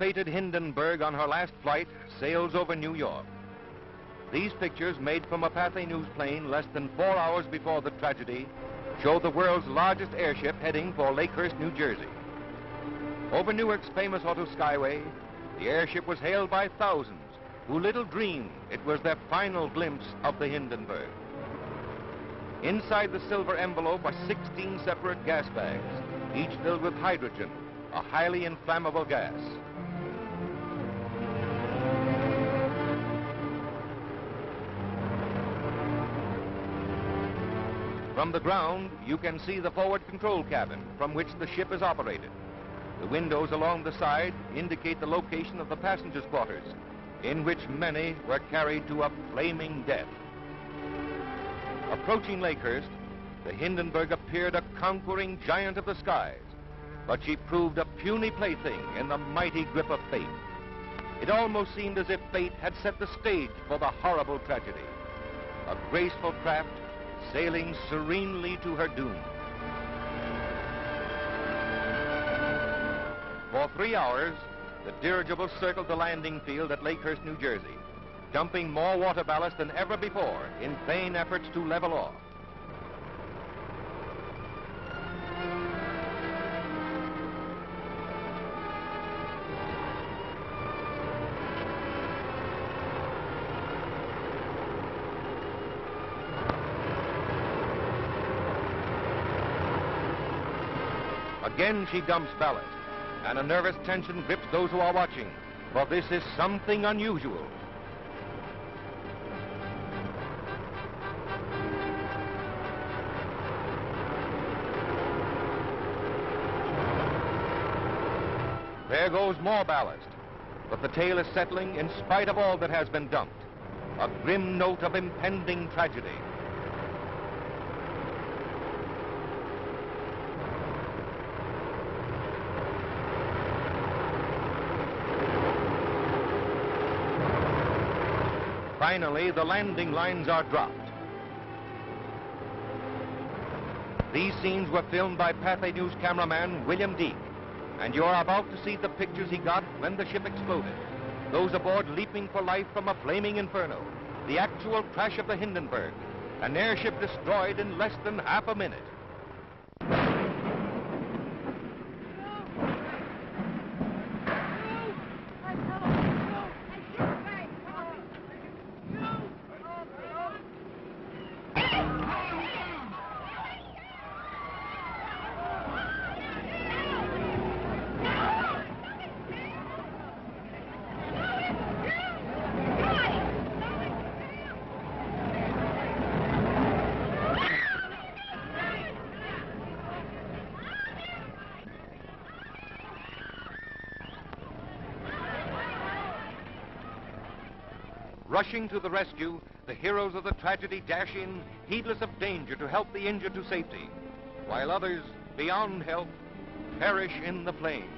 belated Hindenburg on her last flight sails over New York. These pictures, made from a Pathé News plane less than 4 hours before the tragedy, show the world's largest airship heading for Lakehurst, New Jersey. Over Newark's famous auto skyway, the airship was hailed by thousands who little dreamed it was their final glimpse of the Hindenburg. Inside the silver envelope are 16 separate gas bags, each filled with hydrogen, a highly inflammable gas. From the ground, you can see the forward control cabin from which the ship is operated. The windows along the side indicate the location of the passengers' quarters, in which many were carried to a flaming death. Approaching Lakehurst, the Hindenburg appeared a conquering giant of the skies, but she proved a puny plaything in the mighty grip of fate. It almost seemed as if fate had set the stage for the horrible tragedy. A graceful craft sailing serenely to her doom. For 3 hours, the dirigible circled the landing field at Lakehurst, New Jersey, dumping more water ballast than ever before in vain efforts to level off. Again she dumps ballast, and a nervous tension grips those who are watching, for this is something unusual. There goes more ballast, but the tail is settling in spite of all that has been dumped. A grim note of impending tragedy. Finally, the landing lines are dropped. These scenes were filmed by Pathé News cameraman William Deek, and you're about to see the pictures he got when the ship exploded. Those aboard leaping for life from a flaming inferno, the actual crash of the Hindenburg, an airship destroyed in less than half a minute. Rushing to the rescue, the heroes of the tragedy dash in, heedless of danger, to help the injured to safety, while others, beyond help, perish in the flames.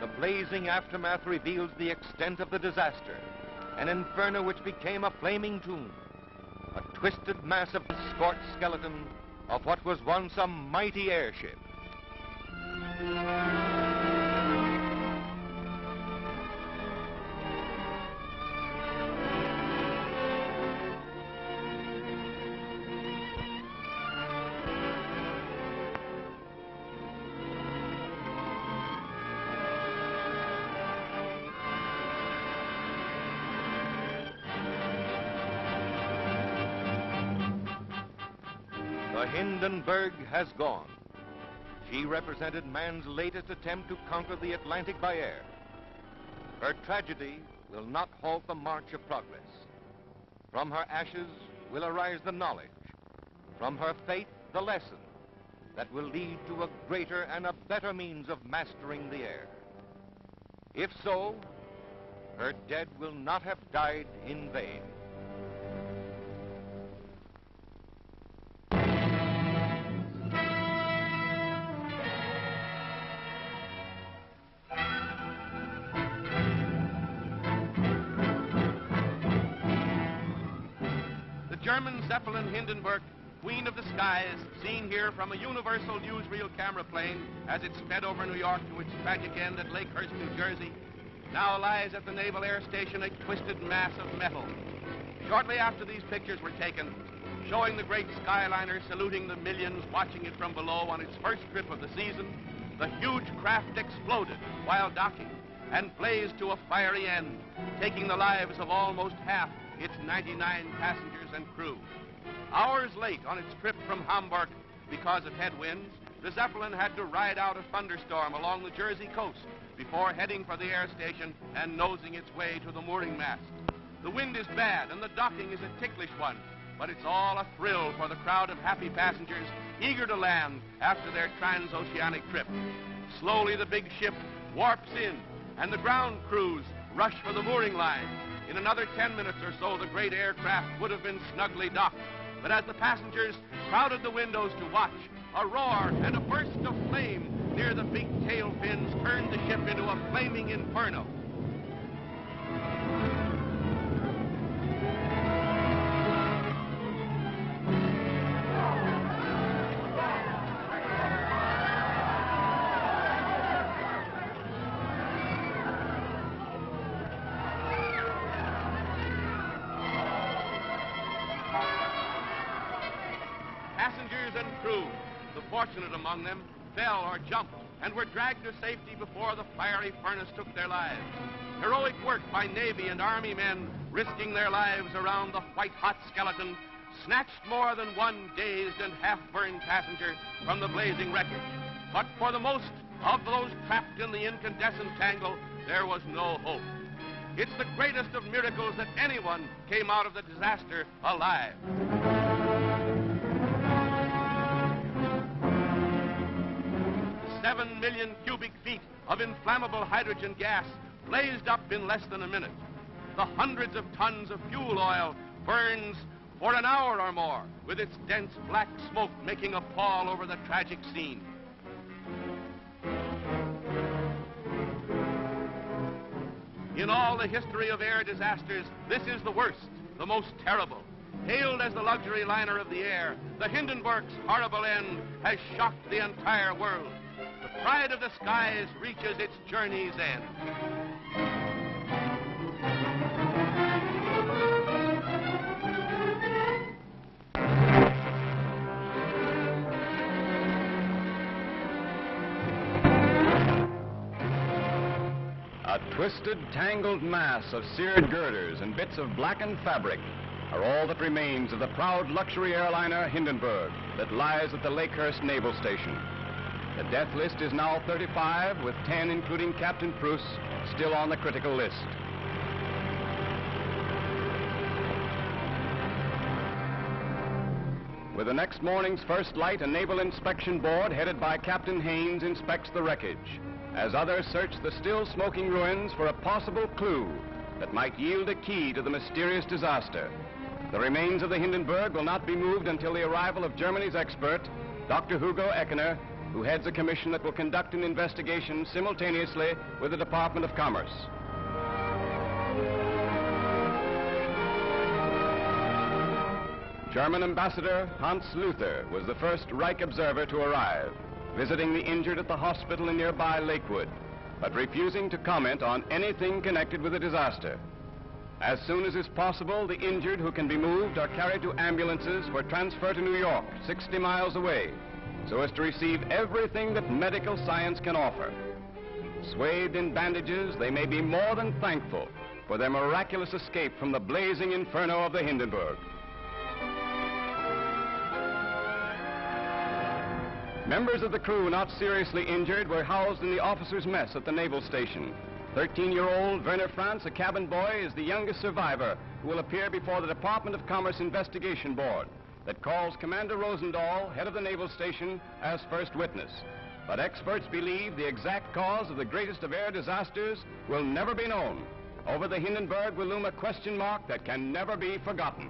The blazing aftermath reveals the extent of the disaster, an inferno which became a flaming tomb, a twisted mass of the scorched skeleton of what was once a mighty airship. The Hindenburg has gone. She represented man's latest attempt to conquer the Atlantic by air. Her tragedy will not halt the march of progress. From her ashes will arise the knowledge. From her fate, the lesson that will lead to a greater and a better means of mastering the air. If so, her dead will not have died in vain. German Zeppelin Hindenburg, Queen of the Skies, seen here from a universal newsreel camera plane as it sped over New York to its tragic end at Lakehurst, New Jersey, now lies at the Naval Air Station a twisted mass of metal. Shortly after these pictures were taken, showing the great Skyliner saluting the millions watching it from below on its first trip of the season, the huge craft exploded while docking and blazed to a fiery end, taking the lives of almost half its 99 passengers and crew. Hours late on its trip from Hamburg because of headwinds, the Zeppelin had to ride out a thunderstorm along the Jersey coast before heading for the air station and nosing its way to the mooring mast. The wind is bad and the docking is a ticklish one, but it's all a thrill for the crowd of happy passengers eager to land after their transoceanic trip. Slowly the big ship warps in and the ground crews rush for the mooring line. In another 10 minutes or so, the great aircraft would have been snugly docked. But as the passengers crowded the windows to watch, a roar and a burst of flame near the big tail fins turned the ship into a flaming inferno. Passengers and crew, the fortunate among them, fell or jumped and were dragged to safety before the fiery furnace took their lives. Heroic work by Navy and Army men risking their lives around the white-hot skeleton snatched more than one dazed and half-burned passenger from the blazing wreckage. But for the most of those trapped in the incandescent tangle, there was no hope. It's the greatest of miracles that anyone came out of the disaster alive. 7 million cubic feet of inflammable hydrogen gas blazed up in less than a minute. The hundreds of tons of fuel oil burns for an hour or more, with its dense black smoke making a pall over the tragic scene. In all the history of air disasters, this is the worst, the most terrible. Hailed as the luxury liner of the air, the Hindenburg's horrible end has shocked the entire world. The pride of the skies reaches its journey's end. A twisted, tangled mass of seared girders and bits of blackened fabric are all that remains of the proud luxury airliner Hindenburg that lies at the Lakehurst Naval Station. The death list is now 35, with 10, including Captain Pruss, still on the critical list. With the next morning's first light, a naval inspection board headed by Captain Haynes inspects the wreckage, as others search the still smoking ruins for a possible clue that might yield a key to the mysterious disaster. The remains of the Hindenburg will not be moved until the arrival of Germany's expert, Dr. Hugo Eckener, who heads a commission that will conduct an investigation simultaneously with the Department of Commerce. German Ambassador Hans Luther was the first Reich observer to arrive, visiting the injured at the hospital in nearby Lakewood, but refusing to comment on anything connected with the disaster. As soon as is possible, the injured who can be moved are carried to ambulances for transfer to New York, 60 miles away, so as to receive everything that medical science can offer. Swathed in bandages, they may be more than thankful for their miraculous escape from the blazing inferno of the Hindenburg. Members of the crew not seriously injured were housed in the officers' mess at the naval station. 13-year-old Werner Franz, a cabin boy, is the youngest survivor who will appear before the Department of Commerce Investigation Board that calls Commander Rosendahl, head of the naval station, as first witness. But experts believe the exact cause of the greatest of air disasters will never be known. Over the Hindenburg will loom a question mark that can never be forgotten.